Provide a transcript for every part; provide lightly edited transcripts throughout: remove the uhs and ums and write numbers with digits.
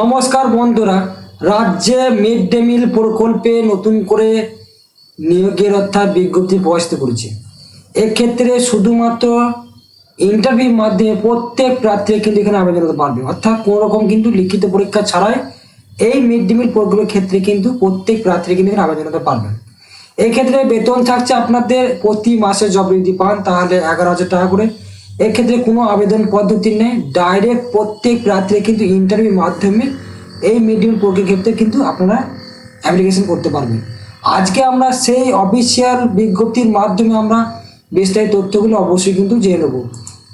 নমস্কার বন্ধুরা, রাজ্যে মিড ডে মিল প্রকল্পে নতুন করে নিয়োগের অর্থাৎ বিজ্ঞপ্তি প্রকাশিত করেছে। এক্ষেত্রে শুধুমাত্র ইন্টারভিউর মাধ্যমে প্রত্যেক প্রার্থী কিন্তু এখানে আবেদন করতে পারবে, অর্থাৎ কোনো রকম কিন্তু লিখিত পরীক্ষা ছাড়াই এই মিড ডে মিল প্রকল্পের ক্ষেত্রে কিন্তু প্রত্যেক প্রার্থী কিন্তু এখানে আবেদন করতে পারবেন। এই ক্ষেত্রে বেতন থাকছে আপনাদের প্রতি মাসে জব যদি পান তাহলে 11,000 টাকা করে। এক্ষেত্রে কোনো আবেদন পদ্ধতি নেই, ডাইরেক্ট প্রত্যেক প্রার্থী কিন্তু ইন্টারভিউর মাধ্যমে এই মিডিয়াম প্রকল্পের ক্ষেত্রে কিন্তু আপনারা অ্যাপ্লিকেশন করতে পারবেন। আজকে আমরা সেই অফিসিয়াল বিজ্ঞপ্তির মাধ্যমে আমরা বিস্তারিত তথ্যগুলো অবশ্যই কিন্তু জেনে নেব।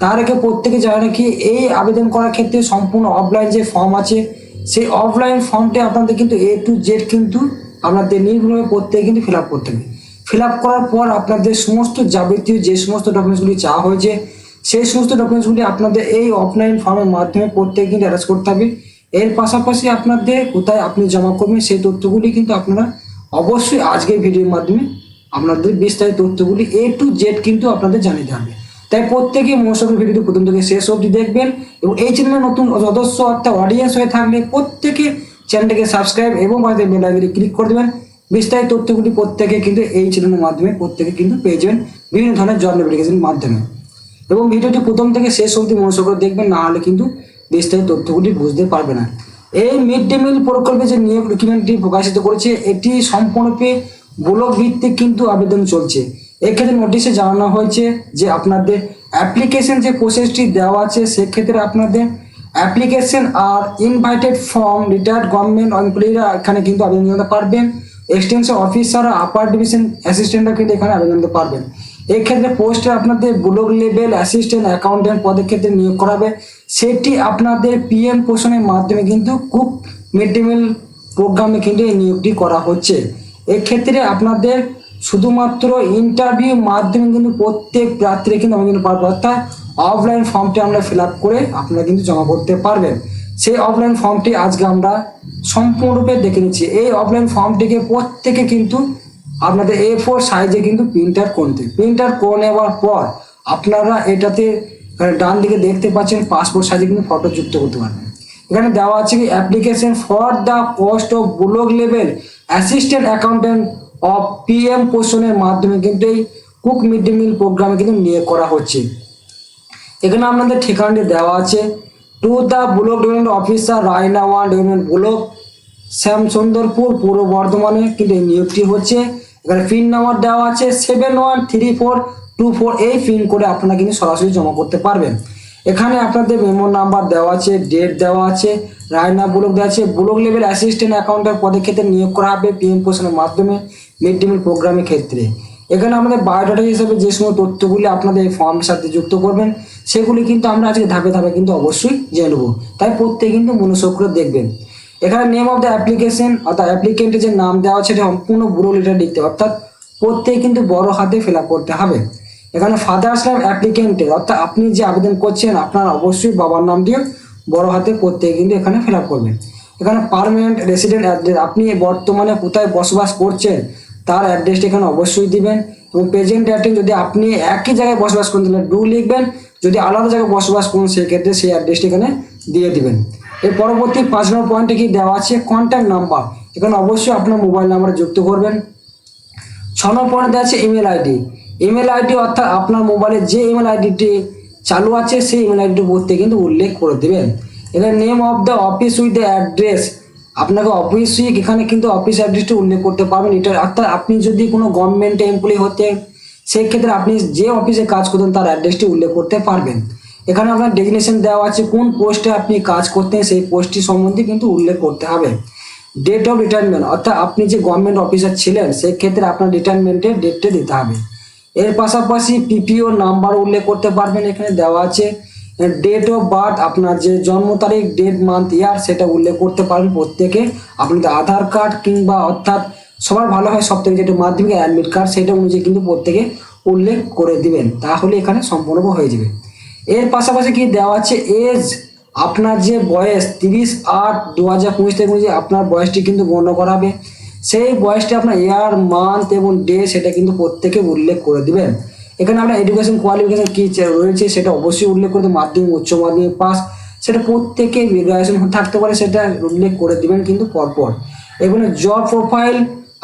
তার আগে প্রত্যেকে জানে নাকি এই আবেদন করার ক্ষেত্রে সম্পূর্ণ অফলাইন যে ফর্ম আছে সেই অফলাইন ফর্মটি আপনাদের কিন্তু A to Z কিন্তু আপনাদের নির্ভুলভাবে প্রত্যেকে কিন্তু ফিল আপ করতে হবে। ফিল আপ করার পর আপনাদের সমস্ত যাবতীয় যে সমস্ত ডকুমেন্টসগুলি চাওয়া হয়েছে সেই সমস্ত ডকুমেন্টসগুলি আপনাদের এই অফলাইন ফর্মের মাধ্যমে প্রত্যেকে কিন্তু অ্যাটাচ করতে হবে। এর পাশাপাশি আপনাদের কোথায় আপনি জমা করবেন সেই তথ্যগুলি কিন্তু আপনারা অবশ্যই আজকের ভিডিওর মাধ্যমে আপনাদের বিস্তারিত তথ্যগুলি A to Z কিন্তু আপনাদের জানিয়ে হবে। তাই প্রত্যেকে মনোযোগ ভিডিওটি প্রথম থেকে শেষ অবধি দেখবেন এবং এই চ্যানেলে নতুন সদস্য অর্থাৎ অডিয়েন্স হয়ে থাকলে প্রত্যেকে চ্যানেলটিকে সাবস্ক্রাইব এবং পাশে বেল আইকনে ক্লিক করে দেবেন। বিস্তারিত তথ্যগুলি প্রত্যেকে কিন্তু এই চ্যানেলের মাধ্যমে প্রত্যেকে কিন্তু পেয়ে যাবেন বিভিন্ন ধরনের জব নোটিফিকেশনের মাধ্যমে। এবং ভিডিওটি প্রথম থেকে শেষ অবধি মনোযোগ করে দেখবেন, না হলে কিন্তু বিস্তারিত তথ্যগুলি বুঝতে পারবে না। এই মিড ডে মিল প্রকল্পে যে নিয়োগ ডকুমেন্টটি প্রকাশিত করেছে এটি সম্পূর্ণরূপে ব্লক ভিত্তিক কিন্তু আবেদন চলছে। এক্ষেত্রে নোটিশে জানানো হয়েছে যে আপনাদের অ্যাপ্লিকেশন যে প্রসেসটি দেওয়া আছে সেক্ষেত্রে আপনাদের অ্যাপ্লিকেশন আর ইনভাইটেড ফ্রম রিটায়ার্ড গভর্নমেন্ট এমপ্লয়িরা এখানে কিন্তু আবেদন করতে পারবেন। এক্সটেনশন অফিসার আপার ডিভিশন অ্যাসিস্ট্যান্টরা কিন্তু এখানে আবেদন করতে পারবেন। এক্ষেত্রে পোস্টে আপনাদের ব্লক লেভেল অ্যাসিস্ট্যান্ট অ্যাকাউন্টেন্ট পদের ক্ষেত্রে নিয়োগ করাবে, সেটি আপনাদের PM পোষণের মাধ্যমে কিন্তু কুক মিড ডে মিল প্রোগ্রামে কিন্তু এই নিয়োগটি করা হচ্ছে। এক্ষেত্রে আপনাদের শুধুমাত্র ইন্টারভিউর মাধ্যমে কিন্তু প্রত্যেক প্রার্থীরা কিন্তু আবেদন পারবে, অর্থাৎ অফলাইন ফর্মটি আমরা ফিল আপ করে আপনারা কিন্তু জমা করতে পারবেন। সেই অফলাইন ফর্মটি আজকে আমরা সম্পূর্ণরূপে দেখে নিচ্ছি। এই অফলাইন ফর্মটিকে প্রত্যেকে কিন্তু আপনাদের A4 সাইজে কিন্তু প্রিন্টার করে নেওয়ার পর আপনারা এটাতে ডান দিকে দেখতে পাচ্ছেন পাসপোর্ট সাইজে কিন্তু ফটো যুক্ত করতে পারবেন। এখানে দেওয়া আছে কি application for the post of block level assistant accountant of PM পোস্টনের মাধ্যমে কিন্তু এই কুক মিড ডে মিল প্রোগ্রামে কিন্তু নিয়োগ করা হচ্ছে। এখানে আপনাদের ঠিকানাটি দেওয়া আছে to the block development officer Raina one development block Shyamsundarpur পূর্ব বর্ধমানে কিন্তু এই নিয়োগটি হচ্ছে। এখানে পিন নাম্বার দেওয়া আছে 713424, এই পিন করে আপনারা কিন্তু সরাসরি জমা করতে পারবেন। এখানে আপনাদের মেমো নাম্বার দেওয়া আছে, ডেট দেওয়া আছে, রায়না ব্লক দেওয়া আছে। ব্লক লেভেল অ্যাসিস্ট্যান্ট অ্যাকাউন্টেন্ট পদের ক্ষেত্রে নিয়োগ করা হবে PM পোষণের মাধ্যমে মিড ডে মিল প্রোগ্রামের ক্ষেত্রে। এখানে আমাদের বায়োডাটা হিসেবে যে সমস্ত তথ্যগুলি আপনাদের এই ফর্মের সাথে যুক্ত করবেন সেগুলি কিন্তু আমরা আজকে ধাপে ধাপে কিন্তু অবশ্যই জেনে নেব, তাই প্রত্যেকে কিন্তু মনোযোগ করে দেখবেন। এখানে নেম অফ দ্য অ্যাপ্লিকেশন অর্থাৎ অ্যাপ্লিকেন্টের যে নাম দেওয়া আছে সেটা সম্পূর্ণ বড় লেটার লিখতে হবে, অর্থাৎ প্রত্যেকে কিন্তু বড় হাতে ফিল আপ করতে হবে। এখানে ফাদার্স নেম অ্যাপ্লিকেন্টের অর্থাৎ আপনি যে আবেদন করছেন আপনার অবশ্যই বাবার নাম দিয়ে বড় হাতে প্রত্যেকে কিন্তু এখানে ফিল আপ করবেন। এখানে পার্মানেন্ট রেসিডেন্ট অ্যাড্রেস, আপনি বর্তমানে কোথায় বসবাস করছেন তার অ্যাড্রেসটা এখানে অবশ্যই দিবেন। এবং প্রেজেন্ট অ্যাড্রেস যদি আপনি একই জায়গায় বসবাস করেন তাহলে ডু লিখবেন, যদি আলাদা জায়গায় বসবাস করুন সেক্ষেত্রে সেই অ্যাড্রেসটা এখানে দিয়ে দিবেন। এর পরবর্তী 5 নম্বর পয়েন্টে কি দেওয়া আছে কন্ট্যাক্ট নাম্বার, এখানে অবশ্যই আপনার মোবাইল নাম্বার যুক্ত করবেন। 6 নম্বর পয়েন্ট দেওয়া আছে ইমেল আইডি অর্থাৎ আপনার মোবাইলে যে ইমেল আইডিটি চালু আছে সেই ইমেল আইডিটি বলতে কিন্তু উল্লেখ করে দেবেন। এখানে name of the office with the address, আপনাকে অবশ্যই এখানে কিন্তু অফিস অ্যাড্রেসটি উল্লেখ করতে পারবেন। এটা অর্থাৎ আপনি যদি কোনো গভর্নমেন্ট এমপ্লয়ি হতেন সেক্ষেত্রে আপনি যে অফিসে কাজ করতেন তার অ্যাড্রেসটি উল্লেখ করতে পারবেন। এখানে আপনার ডেজিগনেশন দেওয়া আছে, কোন পোস্টে আপনি কাজ করতেন সেই পোস্টটি সম্বন্ধে কিন্তু উল্লেখ করতে হবে। ডেট অফ রিটায়ারমেন্ট অর্থাৎ আপনি যে গভর্নমেন্ট অফিসার ছিলেন সেক্ষেত্রে আপনার রিটায়ারমেন্টের ডেটটা দিতে হবে। এর পাশাপাশি PPO নাম্বার উল্লেখ করতে পারবেন। এখানে দেওয়া আছে ডেট অফ বার্থ, আপনার যে জন্ম তারিখ, ডেট, মান্থ, ইয়ার সেটা উল্লেখ করতে পারবেন প্রত্যেকে। আপনাদের আধার কার্ড কিংবা অর্থাৎ সবার ভালো হয় সব থেকে যেটা মাধ্যমিক অ্যাডমিট কার্ড সেটা অনুযায়ী কিন্তু প্রত্যেকে উল্লেখ করে দিবেন, তাহলে এখানে সম্পূর্ণ হয়ে যাবে। এর পাশাপাশি কি দেওয়া আছে এজ, আপনার যে বয়স 30/8/2025 থেকে অনুযায়ী আপনার বয়সটি কিন্তু গণ্য করা হবে। সেই বয়সটি আপনার ইয়ার, মান্থ এবং ডে সেটা কিন্তু প্রত্যেকে উল্লেখ করে দিবেন। এখানে আপনার এডুকেশন কোয়ালিফিকেশন কী রয়েছে সেটা অবশ্যই উল্লেখ করতে, মাধ্যমিক, উচ্চ মাধ্যমিক পাস সেটা প্রত্যেকে গ্র্যাজুয়েশন থাকতে পারে, সেটা উল্লেখ করে দিবেন কিন্তু পরপর। এখানে জব প্রোফাইল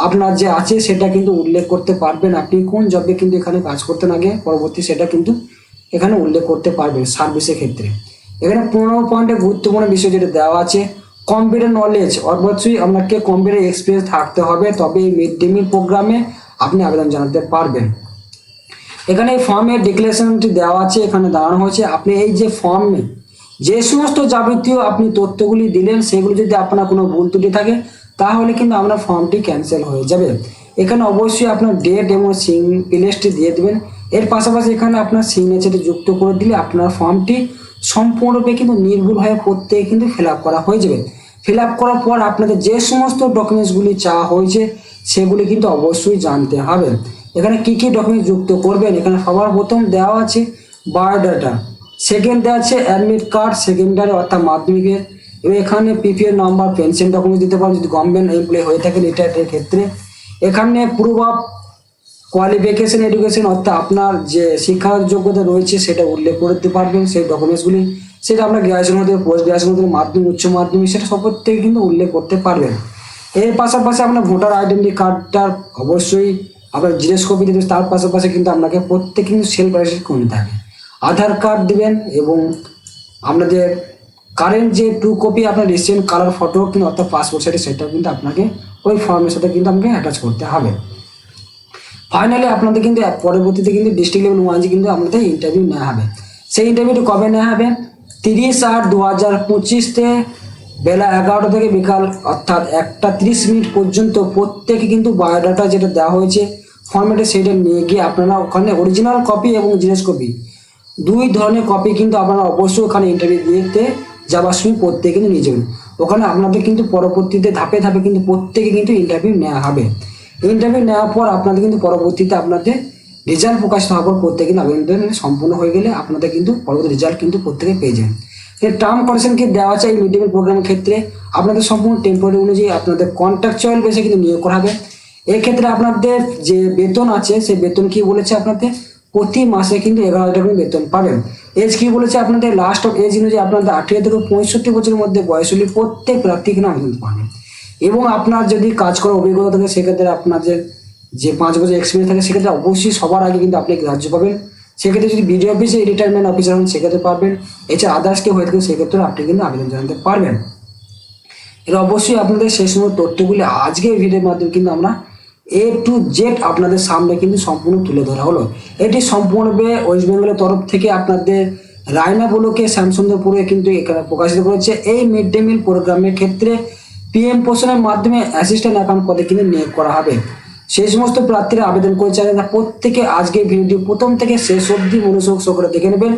আপনার যে আছে সেটা কিন্তু উল্লেখ করতে পারবেন, আপনি কোন জবে কিন্তু এখানে কাজ করতেন আগে পরবর্তী সেটা কিন্তু এখানে উল্লেখ করতে পারবেন সার্ভিসের ক্ষেত্রে। এখানে 15 পয়েন্টে গুরুত্বপূর্ণ বিষয় যেটা দেওয়া আছে, কম্পিউটার নলেজ, অবশ্যই আপনাকে কম্পিউটার এক্সপিরিয়েন্স থাকতে হবে, তবে এই মিড ডে মিল প্রোগ্রামে আপনি আবেদন জানাতে পারবেন। এখানে এই ফর্মের ডিক্লারেশনটি দেওয়া আছে, এখানে দাঁড়ানো হয়েছে আপনি এই যে ফর্মে যে সমস্ত যাবতীয় আপনি তথ্যগুলি দিলেন সেগুলো যদি আপনার কোনো ভুল ত্রুটি থাকে তাহলে কিন্তু আপনার ফর্মটি ক্যান্সেল হয়ে যাবে। এখানে অবশ্যই আপনার ডেট এবং প্লেসটি দিয়ে দেবেন। এর পাশাপাশি এখানে আপনার সিগনেচারটি যুক্ত করে দিলে আপনার ফর্মটি সম্পূর্ণরূপে কিন্তু নির্ভুল হয়ে প্রত্যেকে কিন্তু ফিল আপ করা হয়ে যাবে। ফিল আপ করার পর আপনাদের যে সমস্ত ডকুমেন্টসগুলি চাওয়া হয়েছে সেগুলি কিন্তু অবশ্যই জানতে হবে। এখানে কি কি ডকুমেন্ট যুক্ত করবেন, এখানে সবার প্রথম দেওয়া আছে বায়োডাটা, সেকেন্ড দেওয়া আছে অ্যাডমিট কার্ড সেকেন্ডারি অর্থাৎ মাধ্যমিকের, এবং এখানে পিপিএল নাম্বার, পেনশন ডকুমেন্ট দিতে পারেন যদি গভর্নমেন্ট এমপ্লয়ি হয়ে থাকেন এটার ক্ষেত্রে। এখানে প্রুফ অফ কোয়ালিফিকেশন এডুকেশন অর্থাৎ আপনার যে শিক্ষার যোগ্যতা রয়েছে সেটা উল্লেখ করতে পারবেন, সেই ডকুমেন্টসগুলি সেটা আপনার গ্র্যাজুয়েশন হতে পোস্ট গ্র্যাজুয়েশন হতে মাধ্যমিক উচ্চ মাধ্যমিক সেটা সব থেকে কিন্তু উল্লেখ করতে পারবেন। এর পাশাপাশি আপনার ভোটার আইডেন্টি কার্ডটার অবশ্যই আপনার জিরক্স কপি দেবেন, তার পাশাপাশি কিন্তু আপনাকে প্রত্যেক কিন্তু সেলফ অ্যাটেস্টেড করতে হবে। আধার কার্ড দিবেন এবং আপনাদের কারেন্ট যে 2 কপি আপনার রিসেন্ট কালার ফটো কিন্তু অর্থাৎ পাসপোর্ট সাইজ সেটা কিন্তু আপনাকে ওই ফর্মের সাথে কিন্তু আপনাকে অ্যাটাচ করতে হবে। ফাইনালি আপনাদের কিন্তু পরবর্তীতে কিন্তু ডিস্ট্রিক্ট লেভেল ওয়াইজে কিন্তু আপনাদের ইন্টারভিউ নেওয়া হবে। সেই ইন্টারভিউটি কবে নেওয়া হবে? 30/8/2025 বেলা 11টা থেকে বিকাল অর্থাৎ 1:30 পর্যন্ত প্রত্যেকে কিন্তু বায়োডাটা যেটা দেওয়া হয়েছে ফর্মেটে সেটা নিয়ে গিয়ে আপনারা ওখানে অরিজিনাল কপি এবং জেরক্স কপি 2 ধরনের কপি কিন্তু আপনারা অবশ্যই ওখানে ইন্টারভিউ দিতে যাওয়ার সময় প্রত্যেকে কিন্তু নিয়ে যাবেন। ওখানে আপনাদের কিন্তু পরবর্তীতে ধাপে ধাপে কিন্তু প্রত্যেকে কিন্তু ইন্টারভিউ নেওয়া হবে। ইন্টারভিউ নেওয়ার পর আপনাদের কিন্তু পরবর্তীতে আপনাদের রেজাল্ট প্রকাশিত হওয়ার পর প্রত্যেকে কিন্তু আবেদন সম্পূর্ণ হয়ে গেলে আপনাদের কিন্তু পরবর্তী রেজাল্ট কিন্তু প্রত্যেকে পেয়ে যাবেন। এর টার্ম কন্ডিশন কি দেওয়া আছে এই মিড ডে মিল প্রোগ্রামের ক্ষেত্রে? আপনাদের সম্পূর্ণ টেম্পোরারি অনুযায়ী আপনাদের কন্ট্রাকচুয়াল বেসে কিন্তু নিয়োগ করা হবে। এক্ষেত্রে আপনাদের যে বেতন আছে সেই বেতন কি বলেছে আপনাদের প্রতি মাসে কিন্তু 11,000 টাকা বেতন পাবেন। এজ কি বলেছে আপনাদের লাস্ট অফ এজ অনুযায়ী আপনাদের 18 থেকে 65 বছরের মধ্যে বয়স হলে প্রত্যেক প্রার্থী কিন্তু আবেদন পাবেন। এবং আপনার যদি কাজ করার অভিজ্ঞতা থাকে সেক্ষেত্রে আপনাদের যে 5 বছর এক্সপিরিয়েন্স থাকে সেক্ষেত্রে অবশ্যই সবার আগে কিন্তু আপনি গ্রাহ্য পাবেন। সেক্ষেত্রে যদি বিডিও অফিসে রিটায়ারমেন্ট অফিসার হন সেক্ষেত্রে পারবেন, এছাড়া আদার্স কেউ হয়ে থাকে সেক্ষেত্রে আপনি কিন্তু আবেদন জানাতে পারবেন। এর অবশ্যই আপনাদের সেই সময় তথ্যগুলি আজকের ভিডিওর মাধ্যমে কিন্তু আমরা A to Z আপনাদের সামনে কিন্তু সম্পূর্ণ তুলে ধরা হলো। এটি সম্পূর্ণভাবে ওয়েস্ট বেঙ্গলের তরফ থেকে আপনাদের রায়না ব্লকে শ্যামসুন্দরপুরে কিন্তু এখানে প্রকাশিত করেছে। এই মিড ডে মিল প্রোগ্রামের ক্ষেত্রে PM পোষণের মাধ্যমে অ্যাসিস্ট্যান্ট অ্যাকাউন্ট পদে কিন্তু নিয়োগ করা হবে। সেই সমস্ত প্রার্থীরা আবেদন করে চাইলে প্রত্যেকে আজকে ভিডিওটি প্রথম থেকে শেষ অবধি মনোযোগ সহকারে দেখে নেবেন।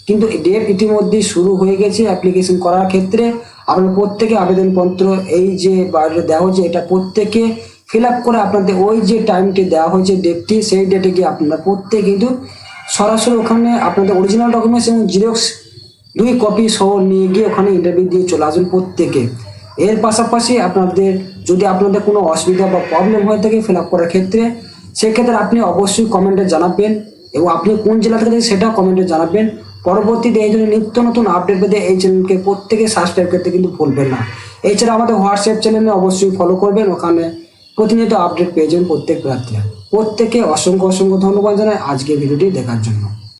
কিন্তু ডেট ইতিমধ্যেই শুরু হয়ে গেছে অ্যাপ্লিকেশন করার ক্ষেত্রে। আপনারা প্রত্যেকে আবেদনপত্র এই যে বাইরে দেওয়া হয়েছে এটা প্রত্যেকে ফিল আপ করে আপনাদের ওই যে টাইমটি দেওয়া হয়েছে ডেটটি সেই ডেটে গিয়ে আপনারা প্রত্যেকে কিন্তু সরাসরি ওখানে আপনাদের অরিজিনাল ডকুমেন্টস এবং জিরক্স 2 কপি সহ নিয়ে গিয়ে ওখানে ইন্টারভিউ দিয়ে চলে আসবেন প্রত্যেকে। এর পাশাপাশি আপনাদের যদি আপনাদের কোনো অসুবিধা বা প্রবলেম হয়ে থাকে ফিল আপ করার ক্ষেত্রে সেক্ষেত্রে আপনি অবশ্যই কমেন্টে জানাবেন এবং আপনি কোন জেলা থেকে সেটা কমেন্টে জানাবেন। পরবর্তীতে এই জন্য নিত্য নতুন আপডেট পেতে এই চ্যানেলকে প্রত্যেকে সাবস্ক্রাইব করতে কিন্তু ভুলবেন না। এছাড়া আমাদের হোয়াটসঅ্যাপ চ্যানেলে অবশ্যই ফলো করবেন, ওখানে প্রতিনিয়ত আপডেট পেয়ে যাবেন প্রত্যেক প্রার্থীরা। প্রত্যেকে অসংখ্য ধন্যবাদ জানাই আজকের ভিডিওটি দেখার জন্য।